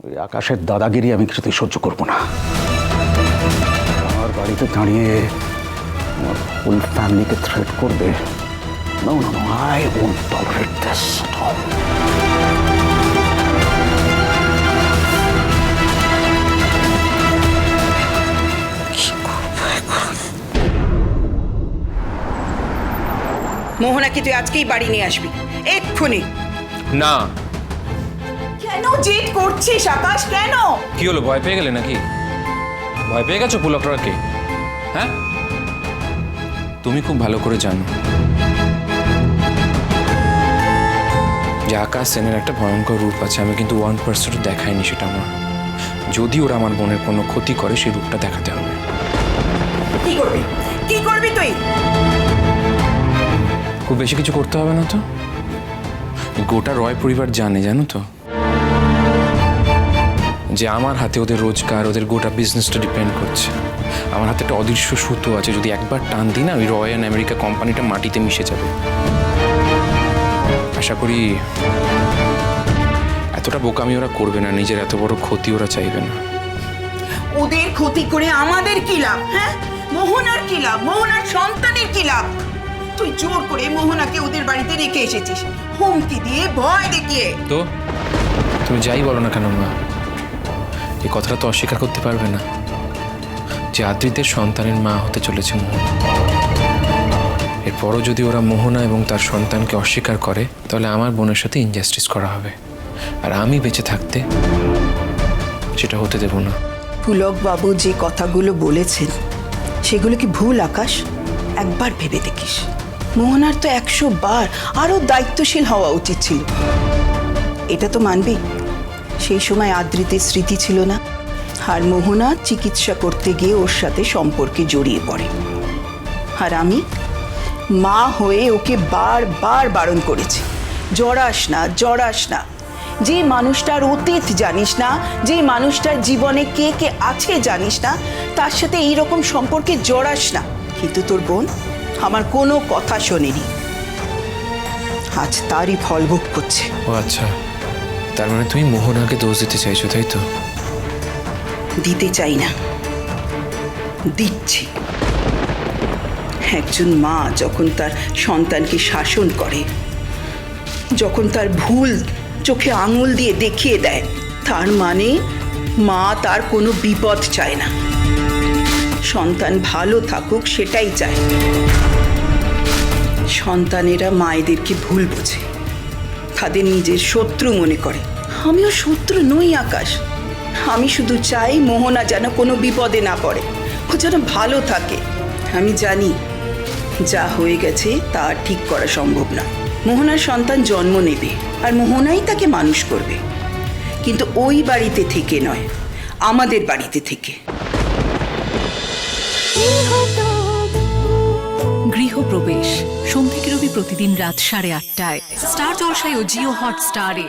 ওই আকাশের দাদাগিরি আমি কিছুতেই সহ্য করবো না। আমার বাড়িতে দাঁড়িয়ে আমার ফুল ফ্যামিলিকে থ্রেট করবে। No, no, no, I won't tolerate this at all. মোহনাকে তুই আজকেই বাড়ি নিয়ে আসবি, এক্ষুনি। না। কেন জেদ করছিস আকাশ, কেন? কি হলো, ভয় পেয়ে গেলে নাকি? ভয় পেয়ে গেছো পুলকটাকে? হ্যাঁ, তুমি খুব ভালো করে জানো যে আকাশ সেনের একটা ভয়ঙ্কর রূপ আছে। আমি কিন্তু 1% দেখাইনি সেটা আমার। যদি ওরা আমার বোনের কোনো ক্ষতি করে সেই রূপটা দেখাতে হবে। কি করবি, কি করবি তুই? খুব বেশি কিছু করতে হবে না তো। গোটা রয় পরিবার জানে, জানো তো, যে আমার হাতে ওদের রোজগার, ওদের গোটা বিজনেসটা ডিপেন্ড করছে। আমার হাতে একটা অদৃশ্য সুতো আছে, যদি একবার টান দিই না, ওই রয় অ্যান্ড আমেরিকা কোম্পানিটা মাটিতে মিশে যাবে। আশা করি এতটা বোকামি ওরা করবে না, নিজের এত বড় ক্ষতি ওরা চাইবে না। ওদের ক্ষতি করে আমাদের কি লাভ? হ্যাঁ, মোহনার কি লাভ? মোহনার সন্তানের কি লাভ? তুই জোর করে মোহনাকে ওদের বাড়িতে রেখে এসেছিস, হুমকি দিয়ে, ভয় দেখিয়ে। তো তুমি যাই বলো না কেন মা, এই কথাটা তো অস্বীকার করতে পারবে না যে আদ্রিতের সন্তানের মা হতে চলেছে মোহনা। এরপরও যদি ওরা মোহনা এবং তার সন্তানকে অস্বীকার করে, তাহলে আমার বোনের সাথে ইনজাস্টিস করা হবে, আর আমি বেঁচে থাকতে সেটা হতে দেব না। পুলক বাবু যে কথাগুলো বলেছেন সেগুলো কি ভুল আকাশ? একবার ভেবে দেখিস। মোহনার তো 100 বার আরো দায়িত্বশীল হওয়া উচিত ছিল। এটা তো মানবি, সেই সময় আদ্রিতের স্মৃতি ছিল না, আর মোহনা চিকিৎসা করতে গিয়ে ওর সাথে সম্পর্কে জড়িয়ে পড়ে। আর আমি মা হয়ে ওকে বারবার বারণ করেছি, জড়াস না, জড়াস না। যে মানুষটার অতীত জানিস না, যে মানুষটার জীবনে কে কে আছে জানিস না, তার সাথে এইরকম সম্পর্কে জড়াস না। কিন্তু তোর বোন আমার কোনো কথা শোনেনি, আজ তারই ফল ভোগ করছে। ও আচ্ছা, তার মানে তুমি মোহনাকে দোষ দিতে চাইছো, তাই তো? দিতে চাই না, দিচ্ছি। একজন মা যখন তার সন্তানকে শাসন করে, যখন তার ভুল চোখে আঙুল দিয়ে দেখিয়ে দেয়, তার মানে মা তার কোনো বিপদ চায় না, সন্তান ভালো থাকুক সেটাই চায়। সন্তানেরা মায়েদেরকে ভুল বোঝে, তাদের নিজের শত্রু মনে করে। আমিও শত্রু নই আকাশ, আমি শুধু চাই মোহনা যেন কোনো বিপদে না পড়ে, ও যেন ভালো থাকে। আমি জানি যা হয়ে গেছে তা ঠিক করা সম্ভব না। মোহনার সন্তান জন্ম নেবে আর মোহনাই তাকে মানুষ করবে, কিন্তু ওই বাড়িতে থেকে নয়, আমাদের বাড়িতে থেকে। গৃহপ্রবেশ সোম থেকে রবি প্রতিদিন রাত 8:30টায় স্টার জলসায় ও জিও হটস্টারে।